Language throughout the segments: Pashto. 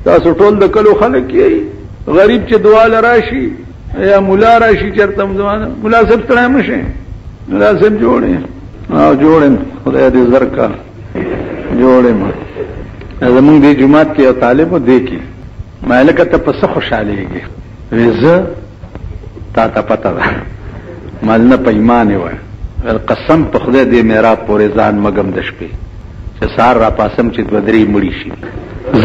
تاسو ټول د کلو خلک یې غریب چې دعا لراشي یا مولا راشي چرته مولا صاحب ستړی مشه مولا صاحب جوړې خدای دې زر کا جوړې ما زمونږ دې جماعت کې یو طالب و دې کې ما لکه ته په څه خوشحالېږي ویزه تا ته پته ده مال نه په ایمان وای قسم په خدای دې میراب پورې ځان مګم د شپې چې سهار را پاسم چې دوه درې مړي شي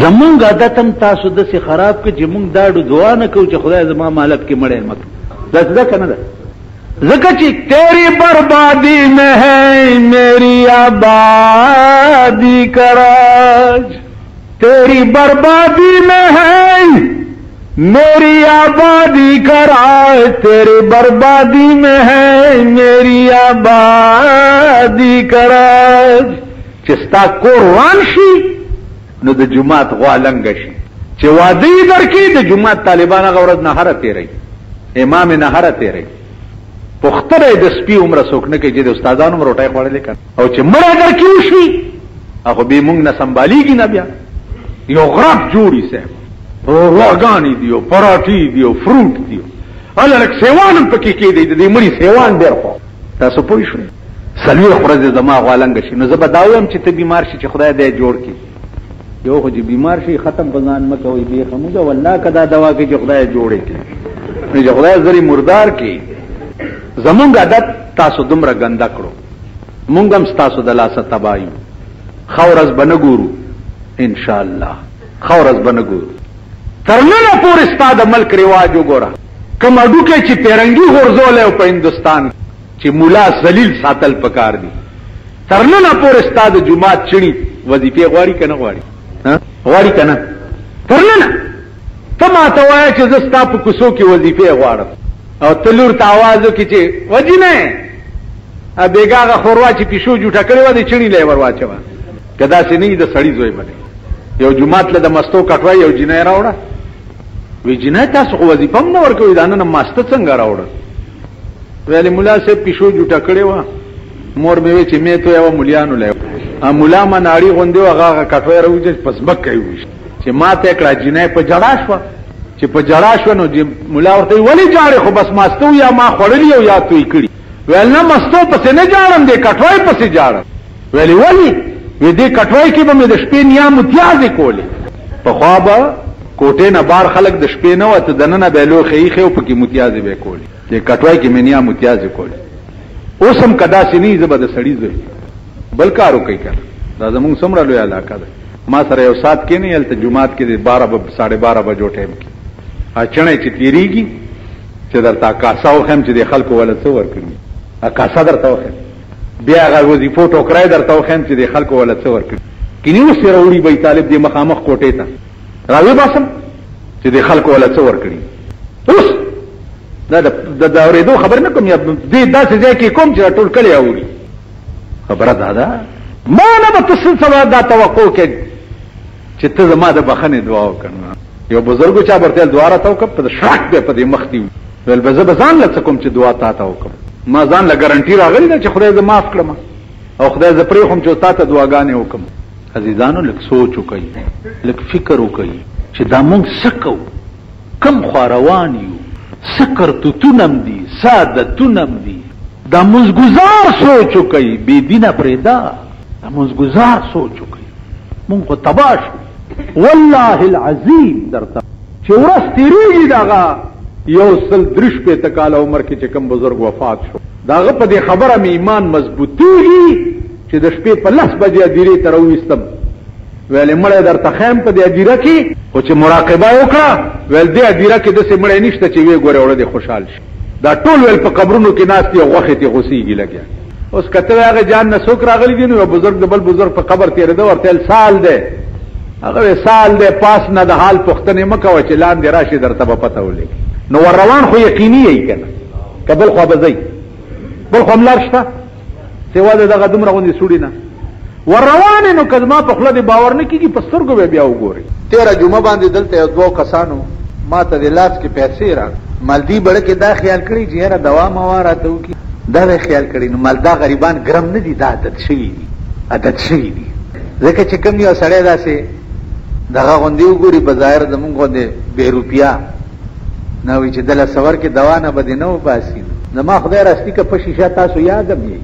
زمونږ عادت هم تاسو داسې خراب کړ چې مونږ داډو دعا نه کوو چې خدای زما مالک کې مړی مکړي داسې ده که نه ده ذکر چی تیری بربادی میں ہے میری آبادی کا راج تیری بربادی میں ہے میری آبادی کا راج تیری بربادی میں ہے میری آبادی کا راج چستا قرآن شی نو د جماعت غوالنګ شي چې وادي درکې د جماعت طالبان غورز نهره تیری امام نهره تیری پختره د سپی عمر سوکنه کې چې د استادانو مروټای خوړلې کړ او چې مړه درکې وشي هغه به موږ نه سنباليږي نه بیا یو غرب جوړي سه روغانی دیو پراټي دیو فروټ دیو الک سیوان پکې کې دی د مړي سیوان ډېر خو تاسو پوه شئ سلوي خورز زما غوالنګ شي نو زه به داویم چې ته بیمار شي چې خدای دې جوړ کړي یو خو چې بیمار شي ختم بزان مکوې به خموجه والله کدا دوا کې چې خدای جوړې کړي نو چې خدای زری مردار کړي زمونږ عادت تاسو دومره ګنده کړو مونږ هم تاسو د لاسه تبایو خورز بنګورو ان شاء الله خورز بنګورو ترنه پورې ستاد ملک رواج وګوره کوم اډو کې چې پیرنګي غورځول په هندستان چې مولا ذلیل ساتل پکار دي ترنه پورې ستاد جمعات چړي وظیفه غواړي کنه غواړي ها غواړي کنه ترنه ته ما ته وایې چې زستا په کوسو کې وظیفه غواړم او تلور ته आवाज وکړي چې وځي نه ا بیګاغه خوروا چې پښو جوټه کړي و دي چړي لې ور واچوا کدا سي نه د سړی زوی باندې یو جمعات له د مستو کټوي یو جنې راوړه وی جنې تاسو خو وظیفه هم نه ورکوي دا نه ماست څنګه راوړه ویلې مولا صاحب پښو جوټه کړي و مور به وی چې مې ته یو مليانو لای مولا ما ناړي غوندې هغه کټوي راوځي پس بک کوي چې ما ته کړه جنې په جړا شو چې په جړا شو نو مولا ورته ولی جاړي خو بس ماستو یا ما خړلې او یا توي کړي ویل نه مستو پس نه جاړم دې کټوي پس جاړم ویلې ولی وې دې کټوي کې به مې د شپې نیا متیازې کولې په خوابه کوټې نه بار خلک د شپې نه وته دنه به لوخې خو پکې متیازې به کولې دې کټوي کې مې نیا متیازې کولې اوس هم کدا سيني زبد سړی زوی بل کارو کوي کړه دا زموږ سمره لوی علاقه ده ما سره یو سات کې نه یلته جمعات کې 12 بجو ټیم کې اچنه چې تیریږي چې درته کاساو هم چې د خلکو ول څه ورکړي کاسا درته وخه بیا هغه وظیفه ټوکرای درته وخم چې د خلکو ول څه ورکړي کینیو سره وړي به طالب دې مخامخ کوټې ته راوي باسم چې د خلکو ول څه ورکړي اوس دا اورېدو خبر نه کوم یا دې داسې ځای کې کوم چې ټول کلی اوري خبره ده ما نه به تاسو سره دا توقع کې چې ته زما د بخنه دعا وکړه یو بزرګو چا برته دعا را تاو کپ په شک به په دې مختی ول به زه بزان لڅ کوم چې دعا تا تا وکم ما ځان له ګارانټي راغلی چې خدای زه معاف کړم او خدای زه پرې هم چې تا ته دعاګانې وکم عزیزانو لک سوچ وکي لک فکر وکي چې دا مونږ سکو کم خواروان یو سکر تونم دي سعادتونم دي دا مونږ گزار سوچ وکي بی دینه پرېدا دا مونږ گزار سوچ وکي مونږ کو تباش والله العظیم درته چې ورځ تیریږي داغه یو سل درش په تکاله عمر کې چې کوم بزرګ وفات شو داغه په دې خبره مې ایمان مضبوطیږي چې د شپې په 10 بجې اديره تر وېستم ویلې مړې درته خیم په دې اديره کې او چې مراقبه وکړه ویل دې اديره کې د سې مړې نشته چې وی ګوره وړه دې خوشحال شي دا ټول ویل په قبرونو کې ناس دي غوخه ته غسیږي لګیا اوس کته هغه جان نه څوک راغلی دي نو بزرګ د بل بزرګ په قبر تیر ده ورته سال ده هغه سال ده پاس نه د حال پختنه مکو چې لاندې راشي درته په پته ولګي نو ور روان خو یقیني ای کنه قبل خو بزای بل خو ملار شته سیوا دغه دومره غوندي سوډی نه ور روان نو کله ما په خپل دی باور نه کیږي پسترګو بیا وګوري 13 جمعه باندې دلته یو دوه کسانو ما ته د لاس کې پیسې را مالدی بڑ کې دا خیال کړی چې یاره دوا موارته وکي دا خیال کړی نو مالدا غریبان ګرم نه دي دا عادت شوی دي ځکه چې کوم یو سړی داسې دغه غوندي وګوري بظاهر زمونږ غوندي بے روپیا نه وي چې دله سور کې دوا نه به دې نه وباسي. زما خدای راستی که په شیشه تاسو یادم یې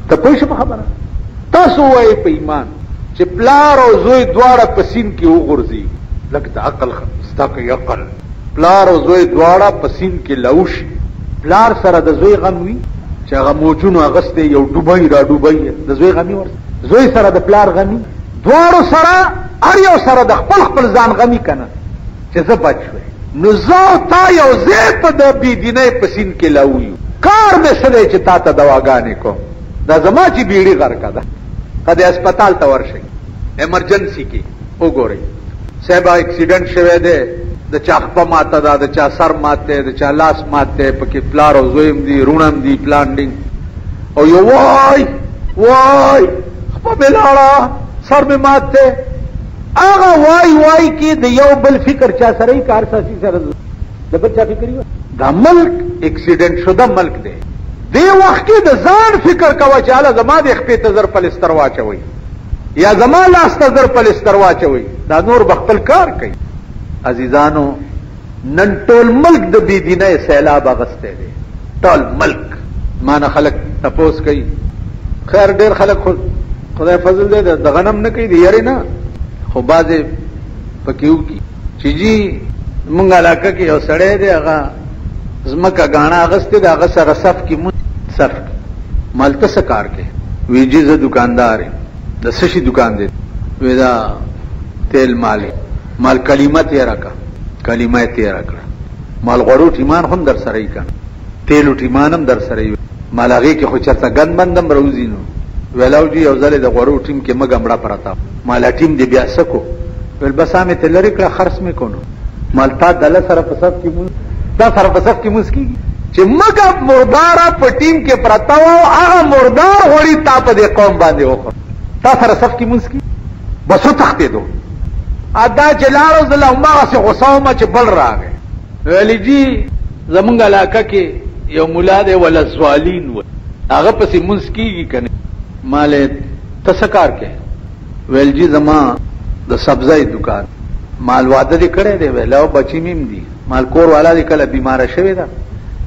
ته پوه شو په خبره. تاسو وایئ په ایمان چې پلار او زوی دواړه په سیند کې وغورځي لکه د عقل ستا کوي عقل. پلار او زوی دواړه په سیند کې لاوشي. پلار سره د زوی غم وي چې هغه موجونو اغستې یو ډوبۍ را ډوبۍ د زوی غمي ورته. زوی سره د پلار غمي. دواړو سره هر یو سره د خپل ځان غمي کنه چې زه بچ شوی. نو زه تا یو ځای په د بېدینۍ په سیند کې لاویو. کار مې څه دی چې تا ته دواګانې کوم. دا زما چې بیړي غرقه ده کدی اسپتال ته ورشئ ایمرجنسی کې وګورئ صاحبه اکسیډنټ شوی دی د چا خپه ماته ده د چا سر مات دی د چا لاس مات دی پکې پلار او زوی هم دي رونه هم دي پلانډینګ او یو وای وای خپه مې لاړه سر مې مات دی. هغه وای کې د یو بل فکر چا سره یې کار ساسي سره د بل چا فکر یې دا ملک اکسیډنټ شده ملک دی. دی وخت کې د ځان فکر کوه چې هله زما د خپې ته زر پلستر واچوئ یا زما لاس ته زر پلستر واچوئ. دا نور به خپل کار کوي. عزیزانو نن ټول ملک د بېدینۍ سیلاب اغستی دی. ټول ملک ما نه خلک تپوس کوي. خیر ډېر خلک خدای فضل دی د غنم نه کوي د یارې نه خو بعضې پکې وکړي چې جي مونږ علاقه کې یو سړی دی هغه ځمکه ګاڼه اغستې ده هغه سره صف کې صف مال ته څه کار کوي. وی جي زه دکاندار یم. د څه شي دکان دی؟ وی دا تیل مال کلمه تېره کړه کلمه یې تېره کړه. مال غوړو ټیمان هم در سره یې کنه تیلو ټیمان هم در سره یې مال هغې کې خو چېرته ګند بند هم راوځي نو ویلاو جي یو ځل د غوړو ټیم کې مږه مړه پرته مالا ټیم دې بیا څه کو ویل بس مې ته لرې کړه خرڅ مې کو نو مال تا دله سره په صف کې دا سره په صف کې مونځ کېږي چې مږه مرداره په ټیم کې پرته وه هغه مردار غوړي تا په دې قوم باندې وخوړ تا سره صف کې مونځ کېږي بس وتښتېدو. دا چې لاړو زه له هماغسې غوسه ومه چې بل راغی ویلې جي زمونږ علاقه کې یو ملا دی ولسوالین و هغه پسې مونځ کېږي که نه. مالې ته څه کار کوې؟ ویل جي زما د سبزۍ دکان. مال واده دې کړی دی؟ ویل او بچي مې هم دي. مال کور والا دې کله بیماره شوې ده؟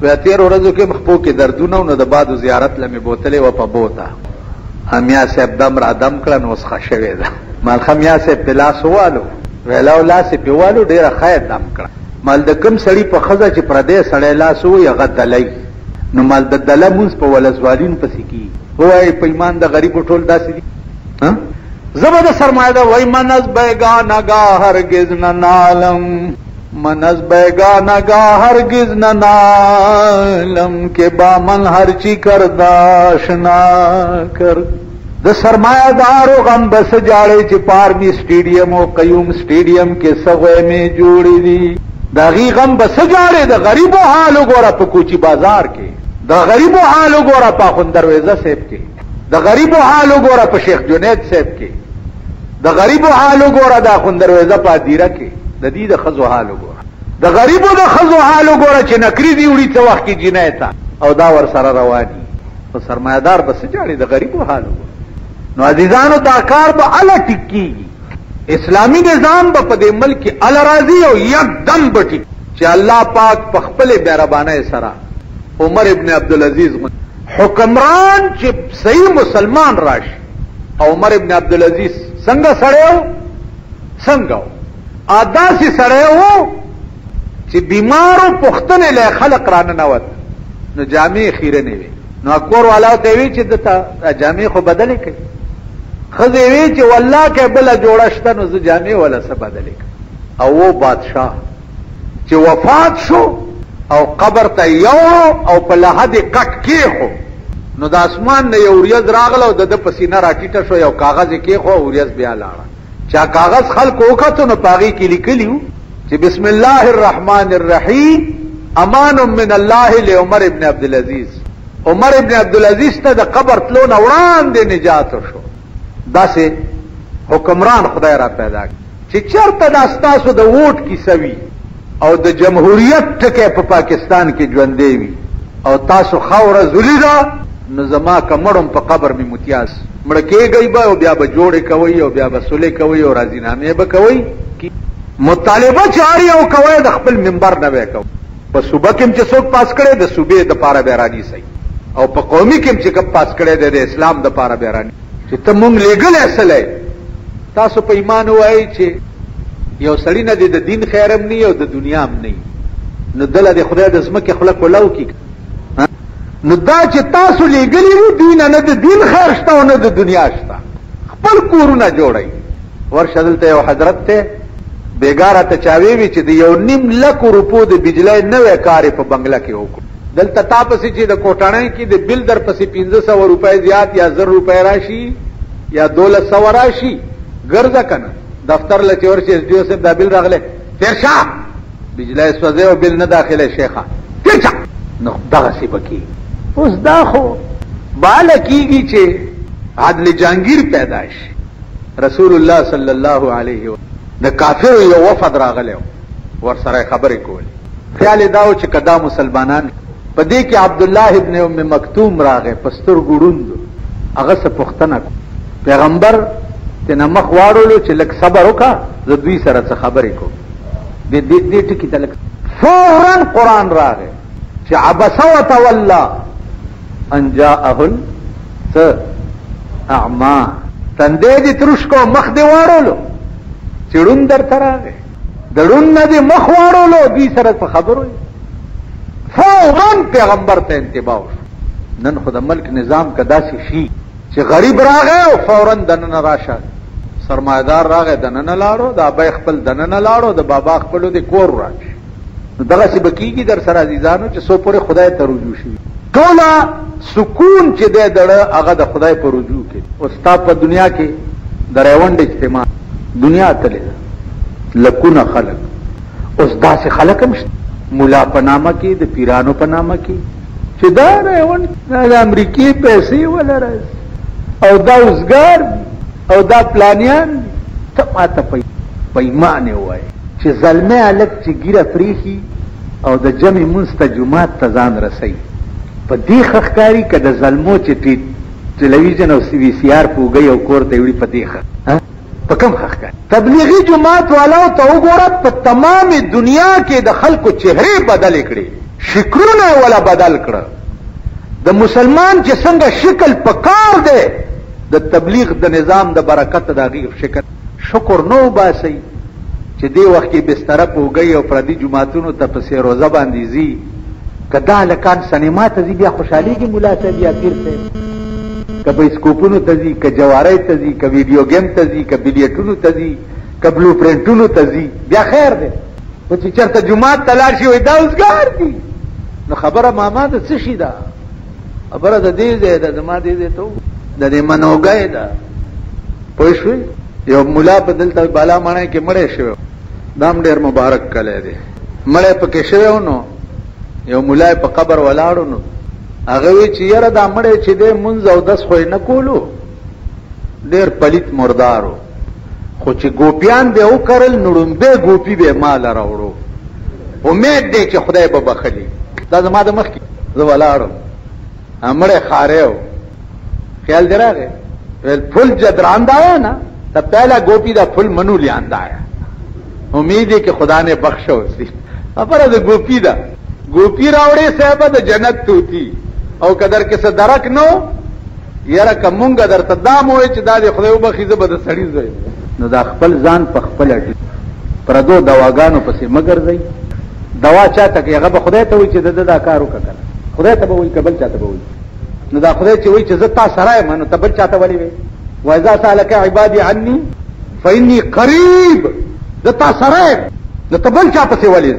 وی تېرو ورځو کې خپو کې دردونه نو د بادو زیارت له مې بوتلې وه په بوته میا صاحب دم را دم کړه نو اوس ښه شوې ده. مال ښه میا صاحب پې لاس ووالو ویل او لاس یې پې والو ډېره ښه یې دم کړه. مال د کوم سړي په ښځه چې پردی سړی لاس ووایي هغه دلی نو مال د دله مونځ په ولسوالین پسې کېږي. ووایي په ایمان د غریبو ټول داسې دي. زه به د سرمایه وای من از بیگانگاه هرگز ننالم من از بیگانگاه هرگز ننالم که با من هرچی کرد آشنا کر. د سرمایه دارو غم بس جاړې چې پارمی سټیډیم او قیوم سټیډیم کې سغوی می جوړې دي. د غي غم بس جاړې د غریبو حال وګوره په کوچی بازار کې د غریبو حال وګوره په اخوند درویزه صاحب کې د غریبو حال وګوره په شیخ جنید صاحب کې د غریبو حال وګوره د اخوند درویزه په دیره کې د دې د خزو حال وګوره د غریبو د خزو حال وګوره چې نکري دی وړي څه وخت کې جنایت او دا ور سره رواني او سرمایدار بس جاړي د غریبو حال وګوره. نو عزیزانو دا کار به اله ټیکيږي. اسلامی نظام به په دې ملک کې اله راځي او یکدم بټي چې الله پاک په خپل مهربانۍ سره عمر ابن عبدالعزیز حکمران چې صحیح مسلمان راشي. او عمر ابن عبدالعزیز څنګه سړیو څنګه داسې سړیو چې بیمارو پوښتنې له خلق رانه نوت نو جامې خیره نه وي. نو کور والا ته وی چې دته جامې خو بدلې کړي. ښځې وی چې والله که بله جوړه شته نو زه جامې ولا څه بدلې کړم. او و بادشاه چې وفات شو او قبر ته یو او په لحد کټ کېښو نو د اسمان نه یو وریځ راغله او د ده په سینه راټیټه شو یو کاغذ یې کېښو او وریځ بیا لاړه. چا کاغذ خلکو وکتو نو په هغې کې لیکلي وو چې بسم الله الرحمن الرحیم امان من الله لعمر ابن عبدالعزیز. عمر ابن عبدالعزیز ته د قبر تلو نه وړاندې نجات شو. داسې حکمران خدای را پیدا کړي چې چېرته دا ستاسو د ووټ کیسه وي او د جمهوریت ټکی په پاکستان کې ژوندی وي او تاسو خاوره زولي ده نو زما که مړم په قبر مې متیاس مړه کېږئ به او بیا به جوړې کوئ او بیا به سولې کوئ او راضینامې به کوئ مطالبه چاري او کوي د خپل منبر نه وکاو په صوبه کې چې څوک پاس کړي د صوبې د پاره بیرانی سي او په قومي کې چې کپ پاس کړي د اسلام د پاره بیرانی چې ته مونږ لګل اصله تاسو په ایمان وایي چې یو سړی نه د دین خیرم نه او د دنیا هم نه نو دله د خدای د زمکه خلق ولو کی نو دا چې تاسو لګلی وو دین نه د دین خیر شته او نه د دنیا شته خپل کورونه جوړای ورشدلته یو حضرت ته بیګاره ته چاوي وی چې د 1.5 لک روپو د بجلی نوې کار په بنگلا کې وکړ دلته تاسو چې د کوټانه کې د بل در پسې 1500 روپۍ زیات یا 1000 روپۍ راشي یا 1200 راشي ګرځه کنه دفتر لچور چې دیو سے دا بل راغله تیرشا بجلی سوځي او بل نه داخله شیخه تیرشا نو دغه سی بکی اوس دا خو بال کیږي چې عادل جانگیر پیدائش رسول الله صلی الله علیه و د کافر یو وفد راغله ور سره خبرې کولې خیال داو چې کدا مسلمانان په دې کې عبد الله ابن ام مکتوم راغې پستر ګړوند هغه څه پښتنه پیغمبر تنه مخ واړولو چې لک صبر وکا زه دوی سره څه خبرې کوم دې ټکی تلک فورا قران راغې چې عبس وتولى ان جاءه اعما تندې دې ترش کو مخ دې واړولو چړون در تراغه دړون نه دې مخ واړولو دوی سره څه خبرو فورا پیغمبر ته انتباه نن خود ملک نظام کدا شي چې غریب راغی او فورا دنن راشه سرمایدار راغی دنن لاړو دا به خپل دنن لاړو د بابا خپل د کور راځي نو دغه څه بکیږي در سره عزیزانو چې سو پورې خدای ته رجوع شي ټوله سکون چې دې دړه هغه د خدای په رجوع کې او ستا په دنیا کې د ریوند اجتماع دنیا تللی لکونه خلق اوس داسې خلق هم شته مولا په نامه کې د پیرانو په نامه کې چې دا ریوند د امریکای پیسې ولا راځي او دا وزګار او دا پلانیان ته ماته په ایمان وای چې ظلمه الک چې ګیره پریخي او د جمع مستجمعات ته ځان رسي په دې خخکاری کده ظلمو چې ټلویزیون او سی وی سی آر پوګي او کور ته وړي په دې ښه په کوم خخکار تبلیغی جماعت والاو ته وګوره په تمام دنیا کې د خلکو چهره بدل کړي شکرونه ولا بدل کړه د مسلمان چې څنګه شکل پکار دی د تبلیغ د نظام د برکت د غیب شکل شکر نو باسي چې دی وخت کې بستر پوګي او پردي جماعتونو ته پسې روزه باندې زی کدا لکان سینما ته زی بیا خوشحالي کې مولا ته بیا پیر ته کبه سکوپونو ته زی ک جواری ته زی ک ویډیو گیم ته زی ک بیلیټونو ته زی ک بلو پرنټونو ته زی بیا خیر دی او چې چرته جمعات تلار شي وای دا اوسګار دي نو خبره ماما د څه شي دا خبره د دې ده د ما دې ته د دې منوګای دا پوښوي یو مولا په دلته بالا مانه کې مړې شو دام ډېر مبارک کله دی مړې پکې شوی نو یو مولا په قبر ولاړو نو هغه وی چې یاره دا مړې چې دې منځ او دس خو نه کولو ډېر پلیت مردارو خو چې ګوپیان به وکړل نړم به ګوپی به مال راوړو امید دې چې خدای به بخلی دا زما د مخ کې زه ولاړم امړې خاریو خیال دراغه ول پھول جدران دا نا تا پہلا گوپی دا پھول منو لیاندا ہے امید ہے کہ خدا نے بخشو سی خبره د ګوپی دا ګوپی راوړې صاحب د جنت توتی او قدر کې څه درک نو یاره کومګه درته دام وای چې دا د خدای وبخي زه به د سړی زوی نو دا خپل ځان په خپل پردو دواګانو پسې مگر زئی دوا چاته کې هغه به خدای ته وای چې دا کار وکړه خدای ته به وای قبل چاته به وای نو دا خدای چې وای چې زه تا سره یم نو تبل چاته ولي وای واذا سالك عبادي عني فاني قريب زه تا سره یم نو تبل چاته سی ولي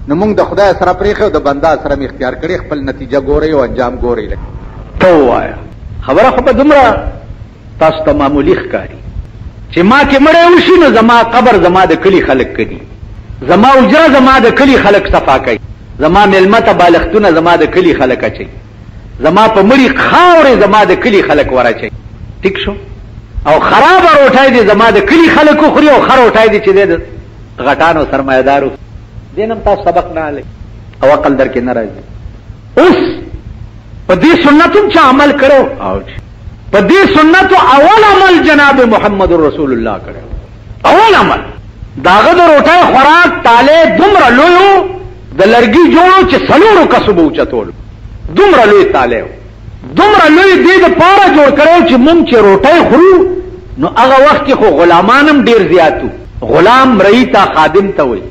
نو موږ د خدای سره پریخو د بندا سره می اختیار کړی خپل نتیجه ګوري او انجام ګوري ته وایا خبره خو په دمره تاسو ته معمولی ښکاری چې ما کې مړې وشي نو زما قبر زما د کلی خلک کړي زما اجره زما د کلی خلک صفا کوي زما ملمته بالښتونه زما د کلی خلک اچي زما په مړی خاورې زما د کلی خلک ورچي ټیک شو او خراب روټای دي زما د کلی خلکو خوري او خر روټای دي چې د غټانو سرمایدارو دینم تاسو سبق نه علي او عقل درکې نه راځي اوس په دې سنتو چې عمل کړو او په دې سنتو اول عمل جناب محمد رسول الله کړو اول عمل داغه د روټۍ خوراک تاله دومره لویو د لرګي جوړو چې سلورو کسو به اوچتول دومره لوی تاله دومره لوی دې د پاره جوړ کړو چې مونږ چې روټۍ خورو نو هغه وخت کې خو غلامانم ډیر زیاتو غلام رئیتا خادم ته وي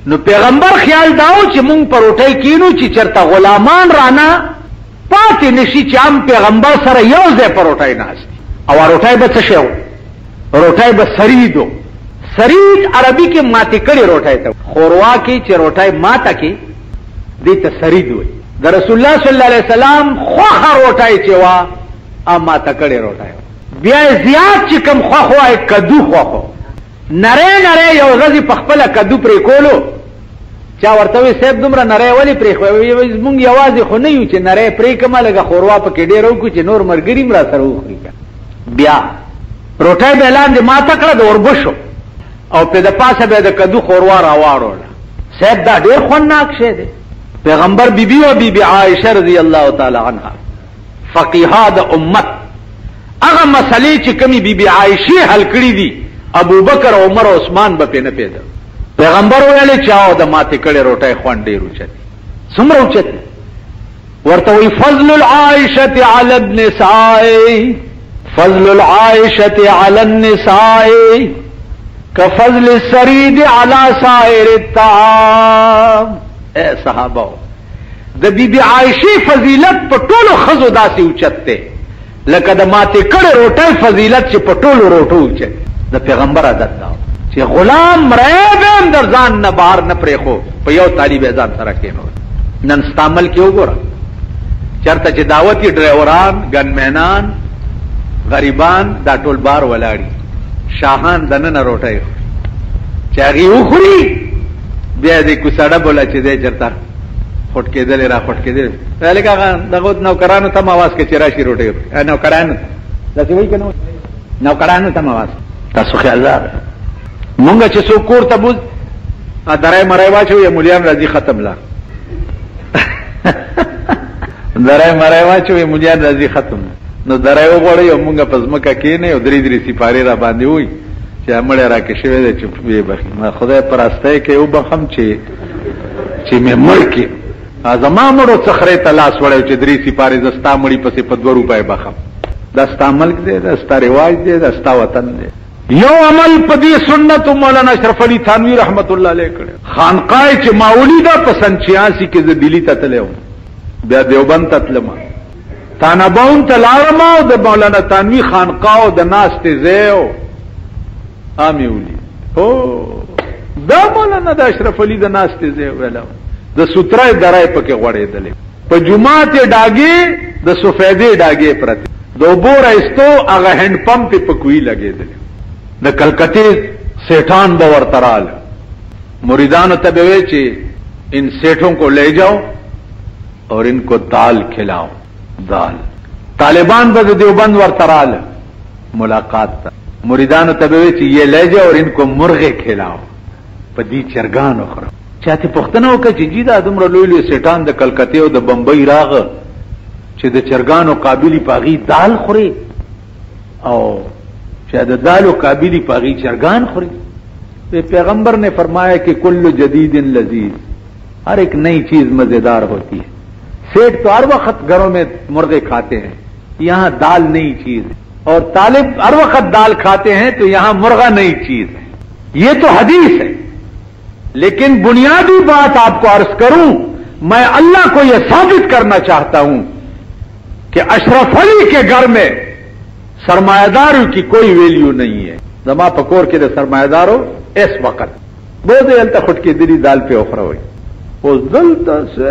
نو پیغمبر خیال داو چې مونږ پر روټۍ کینو چې چرته غلامان رانه پاتې نشي چې هم پیغمبر سره یو ځای پر روټۍ ناست او روټۍ به څه شو روټۍ به سریدو سرید عربي کې ماتې کړي روټۍ ته خوروا کې چې روټۍ ماته کې دې ته سرید وي د رسول الله صلی الله علیه وسلم خوخه روټۍ چې وا ماته کړي روټۍ بیا زیات چې کم خوخه وای کدو خوخه نره نره یو غزي په خپل کدو پرې کولو چا ورته وي صاحب دومره نره ولی پرې خو مونږ یوازې خو نه یو چې نره پرې کومه لګه خوروا په کې ډېر وکړو چې نور مرګري مرا سره وخوري بیا روټۍ به لاندې ماته کړه د اوربشو او په د پاسه به د کدو خوروا راواړول صاحب دا ډېر خوندناک شی دی پیغمبر بیبي او بیبي عائشه رضی الله تعالی عنها فقیها د امت هغه مسلې چې کمی بیبي عائشه حل کړې دي ابو بکر عمر او عثمان به پنه پیدا پیغمبر ویل چاو د ماته کړه روټۍ خوان ډېر اوچت څومره اوچت ورته وی فضل العائشه علی النساء فضل العائشه علی النساء كفضل السرید علی سائر الطعام اے صحابہ د بیبي عائشه فضیلت په ټولو خزو داسې اوچت ده لکه د ماته کړه روټۍ فضیلت چې په ټولو روټو اوچت د پیغمبر عادت دا چې غلام مرېبم در ځان نه بهر نه پرېخو په یو طالب ځان سره کېنو نن استعمال کې وګوره چرته چې دعوتي ډرایوران ګنمنان غریبان دا ټول بار ولاړی شاهان دنه روټۍ چې هغه وخوري بیا دې کوساړه بولا چې دې چرته خټ کېدل را خټ کېدل الګا دغه نوکرانو ته आवाज کې چې راشي روټۍ نوکرانو داسې وایي کنه نوکرانو ته आवाज تاسو خیال لار مونږ چې څوک کور ته بوز درای مرای واچو یا مولیان راځي ختم لا درای مرای واچو یا مولیان راځي ختم نو درای وګړی یو مونږ په ځمکه کې نه یو درې درې سپاره را باندې وای چې امړه راکې شوی دی چې به بخي ما خدای پرسته کې او بخم چې مې مړ کې ازما مړو څخره تلاش وړو چې درې سپاره زستا مړی پسې په 2 روپۍ بخم دا ستا ملک دی دا ستا رواج دی دا ستا وطن دی یو عمل په دې سنت مولانا اشرف علي تھانوی رحمت الله علیه کړ خانقاه چې ماولی دا په 86 کې ز دلی ته تلو بیا دیوبند ته تلم تانبون تلارم او د مولانا تھانوی خانقاه او د ناس ته زیو امیولی او دا مولانا د اشرف علي د ناس ته زیو ویلو د سوترای درای پکې غړېدلې په جمعه ته ډاګي د سفیدې ډاګي پرته دوبور ایستو هغه هند پمپ په کوی لګېدل د کلکته سیټان باور ترال مریدانو ته به وی چې ان سیټوں کو لے جاؤ اور ان کو دال کھلاؤ دال طالبان به دیوبند ور ترال ملاقات تا مریدانو ته به وی چې یہ لے جاؤ اور ان کو مرغے کھلاؤ په دې چرګانو خورو چاته پښتنه وکړي چې جیدا دومره لوی لوی سیټان د کلکته او د بمبئی راغ چې د چرګانو قابلی پاغي دال خوري او چې د دالو قابلی پاغي چرګان خوري پیغمبر نے فرمایا کہ کل جدید لذیذ ہر ایک نئی چیز مزیدار ہوتی ہے سیٹ تو ہر وقت گھروں میں مرغے کھاتے ہیں یہاں دال نئی چیز ہے اور طالب ہر وقت دال کھاتے ہیں تو یہاں مرغا نئی چیز ہے یہ تو حدیث ہے لیکن بنیادی بات آپ کو عرض کروں میں اللہ کو یہ ثابت کرنا چاہتا ہوں کہ اشرف علی کے گھر میں سرمایہ داروں کی کوئی ویلیو نہیں ہے زما پکور کے سرمایہ داروں اس وقت بہت التا خٹ کے دلی دال پہ اوپر ہوئی وہ دلتا سے